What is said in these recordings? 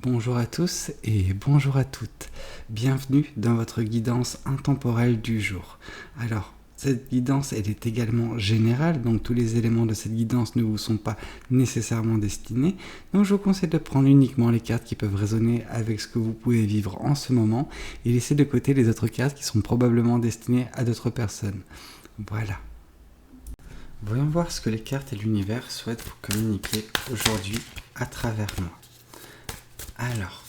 Bonjour à tous et bonjour à toutes. Bienvenue dans votre guidance intemporelle du jour. Alors, cette guidance, elle est également générale, donc tous les éléments de cette guidance ne vous sont pas nécessairement destinés. Donc je vous conseille de prendre uniquement les cartes qui peuvent résonner avec ce que vous pouvez vivre en ce moment et laisser de côté les autres cartes qui sont probablement destinées à d'autres personnes. Voilà. Voyons voir ce que les cartes et l'univers souhaitent vous communiquer aujourd'hui à travers moi. Alors,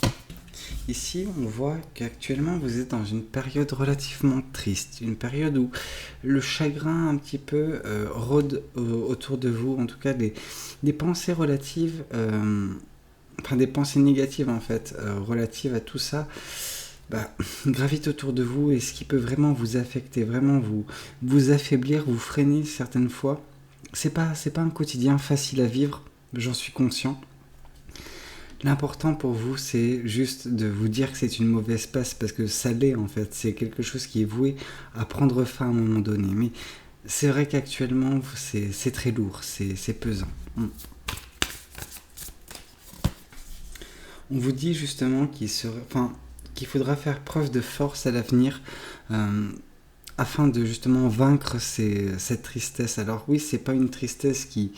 ici on voit qu'actuellement vous êtes dans une période relativement triste, une période où le chagrin un petit peu rôde autour de vous, en tout cas des pensées relatives, des pensées négatives en fait, relatives à tout ça, gravitent autour de vous et ce qui peut vraiment vous affecter, vraiment vous affaiblir, vous freiner certaines fois. C'est pas un quotidien facile à vivre, j'en suis conscient. L'important pour vous, c'est juste de vous dire que c'est une mauvaise passe, parce que ça l'est en fait. C'est quelque chose qui est voué à prendre fin à un moment donné. Mais c'est vrai qu'actuellement, c'est très lourd, c'est pesant. On vous dit justement qu'il faudra faire preuve de force à l'avenir afin de justement vaincre cette tristesse. Alors oui, c'est pas une tristesse qui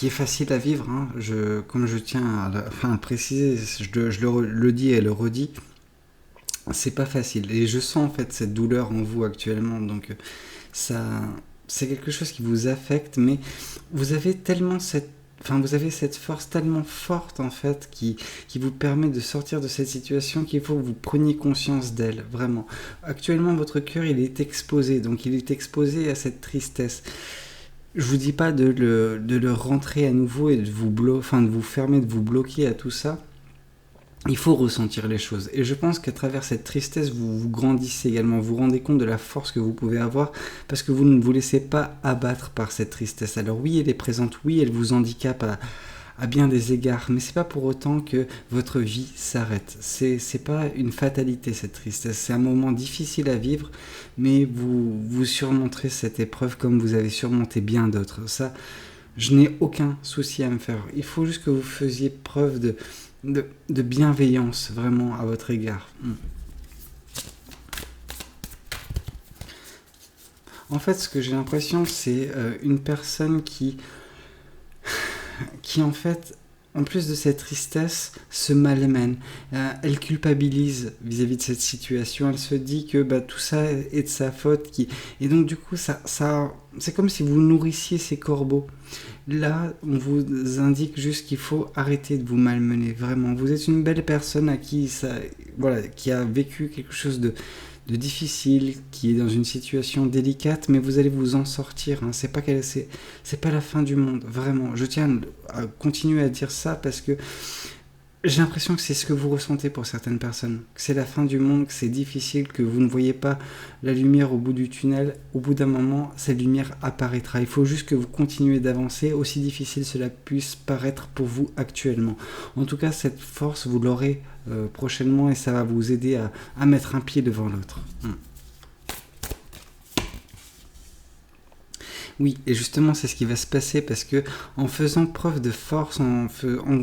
est facile à vivre, hein. Comme je tiens à préciser, je le dis et le redis, c'est pas facile. Et je sens en fait cette douleur en vous actuellement, donc c'est quelque chose qui vous affecte, mais vous avez cette force tellement forte en fait qui vous permet de sortir de cette situation qu'il faut que vous preniez conscience d'elle, vraiment. Actuellement, votre cœur, il est exposé, donc il est exposé à cette tristesse. Je vous dis pas de le rentrer à nouveau et de vous fermer, de vous bloquer à tout ça. Il faut ressentir les choses. Et je pense qu'à travers cette tristesse, vous grandissez également. Vous vous rendez compte de la force que vous pouvez avoir parce que vous ne vous laissez pas abattre par cette tristesse. Alors oui, elle est présente. Oui, elle vous handicape à bien des égards. Mais c'est pas pour autant que votre vie s'arrête. C'est pas une fatalité, cette tristesse. C'est un moment difficile à vivre, mais vous surmonterez cette épreuve comme vous avez surmonté bien d'autres. Ça, je n'ai aucun souci à me faire. Il faut juste que vous faisiez preuve de bienveillance vraiment à votre égard. En fait, ce que j'ai l'impression, c'est une personne qui en fait, en plus de cette tristesse, se malmène. Elle culpabilise vis-à-vis de cette situation. Elle se dit que tout ça est de sa faute. Et donc, du coup, ça, c'est comme si vous nourrissiez ces corbeaux. Là, on vous indique juste qu'il faut arrêter de vous malmener, vraiment. Vous êtes une belle personne qui a vécu quelque chose de difficile, qui est dans une situation délicate, mais vous allez vous en sortir. Hein. C'est pas la fin du monde, vraiment. Je tiens à continuer à dire ça parce que j'ai l'impression que c'est ce que vous ressentez pour certaines personnes, que c'est la fin du monde, que c'est difficile, que vous ne voyez pas la lumière au bout du tunnel. Au bout d'un moment, cette lumière apparaîtra. Il faut juste que vous continuez d'avancer, aussi difficile cela puisse paraître pour vous actuellement. En tout cas, cette force, vous l'aurez prochainement et ça va vous aider à mettre un pied devant l'autre. Oui, et justement, c'est ce qui va se passer parce que en faisant preuve de force, en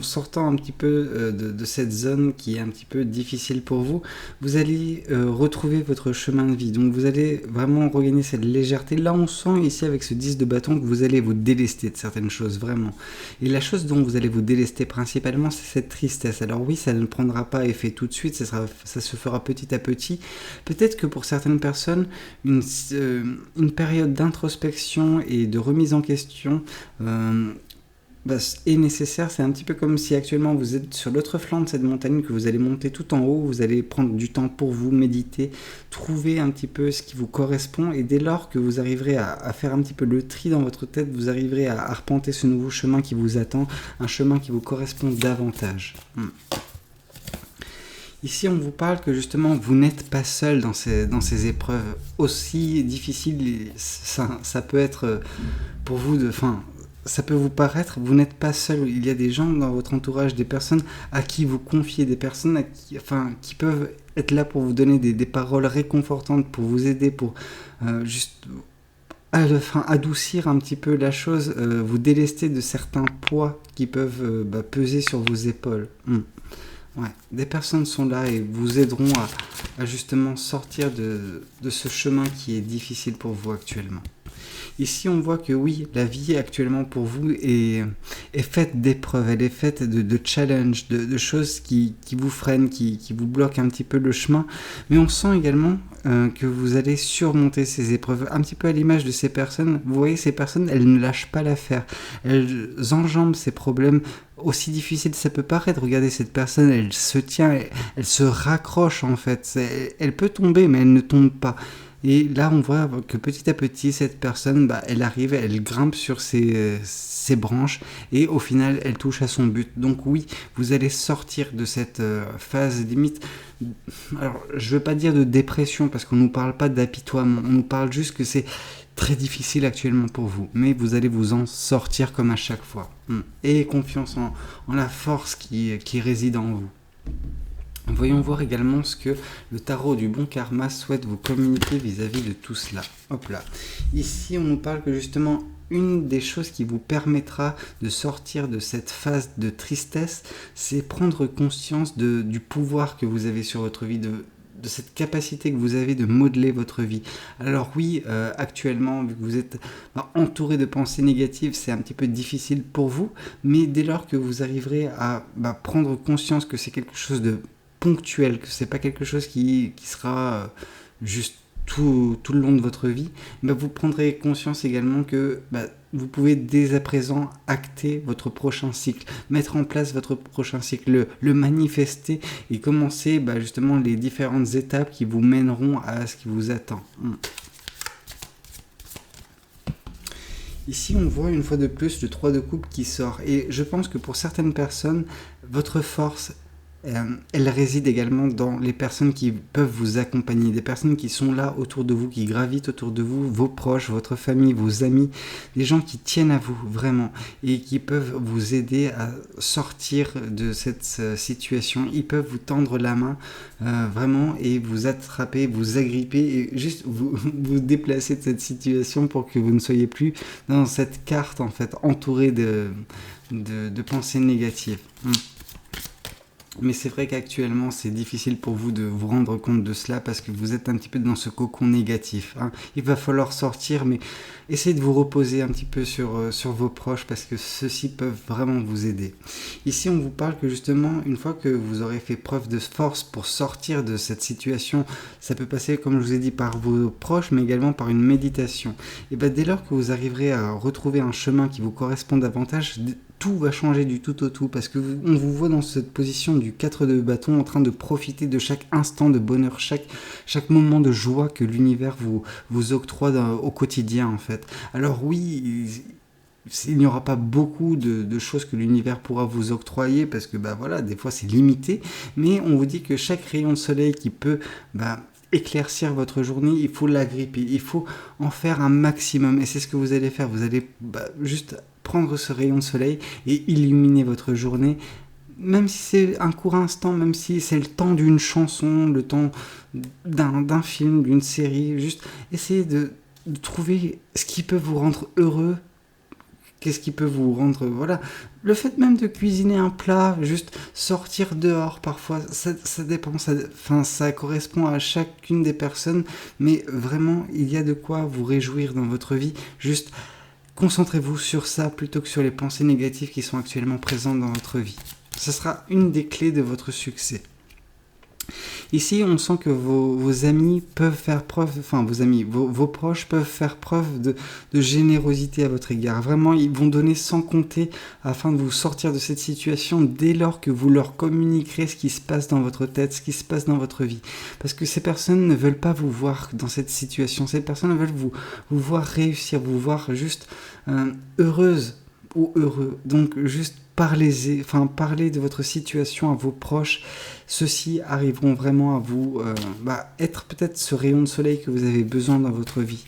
sortant un petit peu de cette zone qui est un petit peu difficile pour vous, vous allez retrouver votre chemin de vie. Donc, vous allez vraiment regagner cette légèreté. Là, on sent ici avec ce 10 de bâton que vous allez vous délester de certaines choses, vraiment. Et la chose dont vous allez vous délester principalement, c'est cette tristesse. Alors oui, ça ne prendra pas effet tout de suite, ça se fera petit à petit. Peut-être que pour certaines personnes, une période d'introspection et de remise en question est nécessaire. C'est un petit peu comme si actuellement vous êtes sur l'autre flanc de cette montagne, que vous allez monter tout en haut, vous allez prendre du temps pour vous, méditer, trouver un petit peu ce qui vous correspond, et dès lors que vous arriverez à faire un petit peu le tri dans votre tête, vous arriverez à arpenter ce nouveau chemin qui vous attend, un chemin qui vous correspond davantage. Ici, on vous parle que justement, vous n'êtes pas seul dans ces épreuves. Aussi difficiles, ça peut être pour vous ça peut vous paraître, vous n'êtes pas seul. Il y a des gens dans votre entourage, des personnes à qui vous confiez, des personnes qui peuvent être là pour vous donner des paroles réconfortantes, pour vous aider, pour juste enfin, adoucir un petit peu la chose, vous délester de certains poids qui peuvent peser sur vos épaules. Ouais. Des personnes sont là et vous aideront à justement sortir de ce chemin qui est difficile pour vous actuellement. Ici, on voit que oui, la vie actuellement pour vous est faite d'épreuves, elle est faite de challenges, de choses qui vous freinent, qui vous bloquent un petit peu le chemin. Mais on sent également que vous allez surmonter ces épreuves. Un petit peu à l'image de ces personnes, vous voyez, ces personnes, elles ne lâchent pas l'affaire. Elles enjambent ces problèmes. Aussi difficile ça peut paraître, regardez cette personne, elle se tient, elle se raccroche en fait. Elle peut tomber, mais elle ne tombe pas. Et là, on voit que petit à petit, cette personne, elle arrive, elle grimpe sur ses branches et au final, elle touche à son but. Donc oui, vous allez sortir de cette phase limite. Alors, je ne veux pas dire de dépression parce qu'on ne nous parle pas d'apitoiement, on nous parle juste que c'est très difficile actuellement pour vous, mais vous allez vous en sortir comme à chaque fois. Ayez confiance en la force qui réside en vous. Voyons voir également ce que le tarot du bon karma souhaite vous communiquer vis-à-vis de tout cela. Hop là. Ici, on nous parle que justement, une des choses qui vous permettra de sortir de cette phase de tristesse, c'est prendre conscience du pouvoir que vous avez sur votre vie, de cette capacité que vous avez de modeler votre vie. Alors oui, actuellement, vu que vous êtes entouré de pensées négatives, c'est un petit peu difficile pour vous, mais dès lors que vous arriverez à prendre conscience que c'est quelque chose de ponctuel, que c'est pas quelque chose qui sera juste tout le long de votre vie, vous prendrez conscience également que vous pouvez dès à présent acter votre prochain cycle, mettre en place votre prochain cycle, le manifester et commencer justement les différentes étapes qui vous mèneront à ce qui vous attend. Ici, on voit une fois de plus le 3 de coupe qui sort et je pense que pour certaines personnes, votre force elle réside également dans les personnes qui peuvent vous accompagner, des personnes qui sont là autour de vous, qui gravitent autour de vous, vos proches, votre famille, vos amis, des gens qui tiennent à vous vraiment et qui peuvent vous aider à sortir de cette situation. Ils peuvent vous tendre la main vraiment et vous attraper, vous agripper et juste vous déplacer de cette situation pour que vous ne soyez plus dans cette carte en fait entourée de pensées négatives. Mais c'est vrai qu'actuellement, c'est difficile pour vous de vous rendre compte de cela parce que vous êtes un petit peu dans ce cocon négatif. Il va falloir sortir, mais essayez de vous reposer un petit peu sur vos proches parce que ceux-ci peuvent vraiment vous aider. Ici, on vous parle que justement, une fois que vous aurez fait preuve de force pour sortir de cette situation, ça peut passer, comme je vous ai dit, par vos proches, mais également par une méditation. Et dès lors que vous arriverez à retrouver un chemin qui vous correspond davantage, tout va changer du tout au tout parce que on vous voit dans cette position du 4 de bâton en train de profiter de chaque instant de bonheur, chaque moment de joie que l'univers vous octroie au quotidien en fait. Alors oui, il n'y aura pas beaucoup de choses que l'univers pourra vous octroyer parce que voilà, des fois c'est limité, mais on vous dit que chaque rayon de soleil qui peut éclaircir votre journée, il faut l'agripper, il faut en faire un maximum et c'est ce que vous allez faire. Vous allez juste prendre ce rayon de soleil et illuminer votre journée, même si c'est un court instant, même si c'est le temps d'une chanson, le temps d'un film, d'une série, juste essayez de trouver ce qui peut vous rendre heureux. Qu'est-ce qui peut vous rendre... Voilà. Le fait même de cuisiner un plat, juste sortir dehors parfois, ça dépend, ça correspond à chacune des personnes, mais vraiment, il y a de quoi vous réjouir dans votre vie. Juste concentrez-vous sur ça plutôt que sur les pensées négatives qui sont actuellement présentes dans votre vie. Ce sera une des clés de votre succès. Ici, on sent que vos amis peuvent faire preuve, enfin vos proches peuvent faire preuve de générosité à votre égard. Vraiment, ils vont donner sans compter afin de vous sortir de cette situation dès lors que vous leur communiquerez ce qui se passe dans votre tête, ce qui se passe dans votre vie. Parce que ces personnes ne veulent pas vous voir dans cette situation. Ces personnes veulent vous voir réussir, vous voir juste heureuse ou heureux. Donc, juste parlez de votre situation à vos proches. Ceux-ci arriveront vraiment à vous être peut-être ce rayon de soleil que vous avez besoin dans votre vie.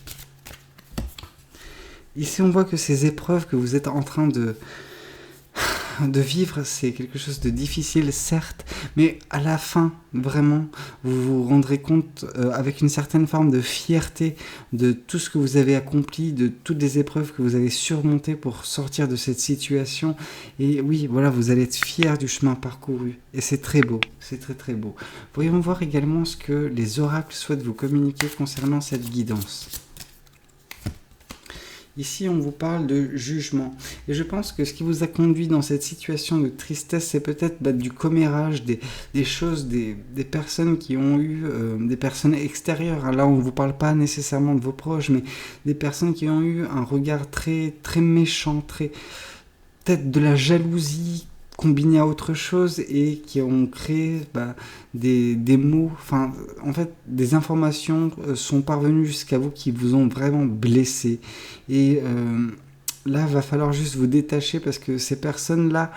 Ici, on voit que ces épreuves que vous êtes en train de de vivre, c'est quelque chose de difficile, certes, mais à la fin, vraiment, vous vous rendrez compte avec une certaine forme de fierté de tout ce que vous avez accompli, de toutes les épreuves que vous avez surmontées pour sortir de cette situation. Et oui, voilà, vous allez être fiers du chemin parcouru. Et c'est très beau, c'est très très beau. Voyons voir également ce que les oracles souhaitent vous communiquer concernant cette guidance. Ici, on vous parle de jugement. Et je pense que ce qui vous a conduit dans cette situation de tristesse, c'est peut-être du commérage, des choses, des personnes qui ont eu, des personnes extérieures. Là, on ne vous parle pas nécessairement de vos proches, mais des personnes qui ont eu un regard très, très méchant, peut-être de la jalousie combinée à autre chose et qui ont créé des mots, enfin en fait des informations sont parvenues jusqu'à vous qui vous ont vraiment blessé et là va falloir juste vous détacher parce que ces personnes-là,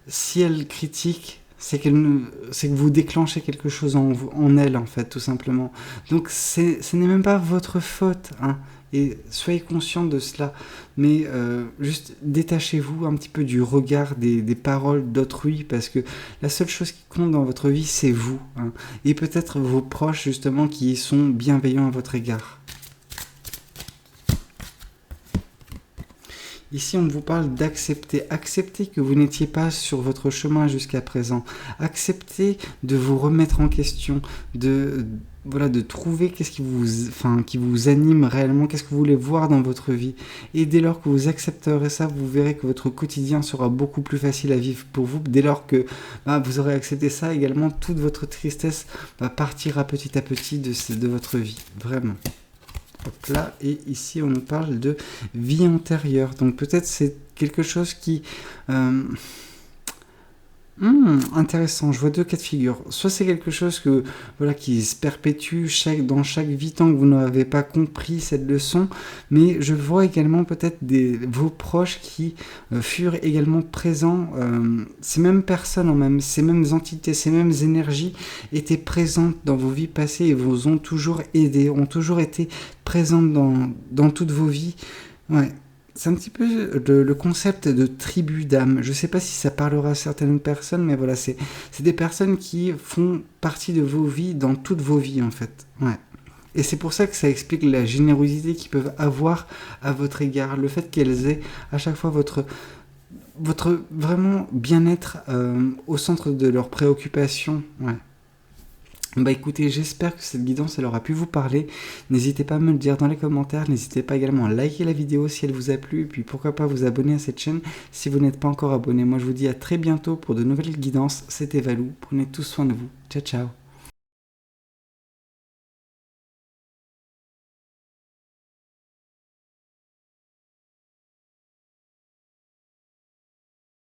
si elles critiquent, c'est que vous déclenchez quelque chose en elles en fait tout simplement. Donc ce n'est même pas votre faute, hein. Et soyez conscient de cela, mais juste détachez-vous un petit peu du regard des paroles d'autrui, parce que la seule chose qui compte dans votre vie, c'est vous, hein, et peut-être vos proches, justement, qui sont bienveillants à votre égard. Ici, on vous parle d'accepter. Accepter que vous n'étiez pas sur votre chemin jusqu'à présent. Accepter de vous remettre en question, de trouver qu'est-ce qui vous anime réellement, qu'est-ce que vous voulez voir dans votre vie. Et dès lors que vous accepterez ça, vous verrez que votre quotidien sera beaucoup plus facile à vivre pour vous. Dès lors que vous aurez accepté ça, également, toute votre tristesse partira petit à petit de votre vie. Vraiment. Hop là, et ici on nous parle de vie antérieure. Donc peut-être c'est quelque chose qui... intéressant, je vois deux cas de figure. Soit c'est quelque chose qui se perpétue dans chaque vie tant que vous n'avez pas compris cette leçon, mais je vois également peut-être vos proches qui furent également présents, ces mêmes personnes, ces mêmes entités, ces mêmes énergies étaient présentes dans vos vies passées et vous ont toujours aidé, ont toujours été présentes dans toutes vos vies. Ouais. C'est un petit peu le concept de tribu d'âme. Je ne sais pas si ça parlera à certaines personnes, mais voilà, c'est des personnes qui font partie de vos vies, dans toutes vos vies en fait. Ouais. Et c'est pour ça que ça explique la générosité qu'ils peuvent avoir à votre égard, le fait qu'elles aient à chaque fois votre vraiment bien-être au centre de leurs préoccupations. Ouais. Écoutez, j'espère que cette guidance elle aura pu vous parler. N'hésitez pas à me le dire dans les commentaires. N'hésitez pas également à liker la vidéo si elle vous a plu. Et puis pourquoi pas vous abonner à cette chaîne si vous n'êtes pas encore abonné. Moi je vous dis à très bientôt pour de nouvelles guidances. C'était Valou. Prenez tous soin de vous. Ciao ciao.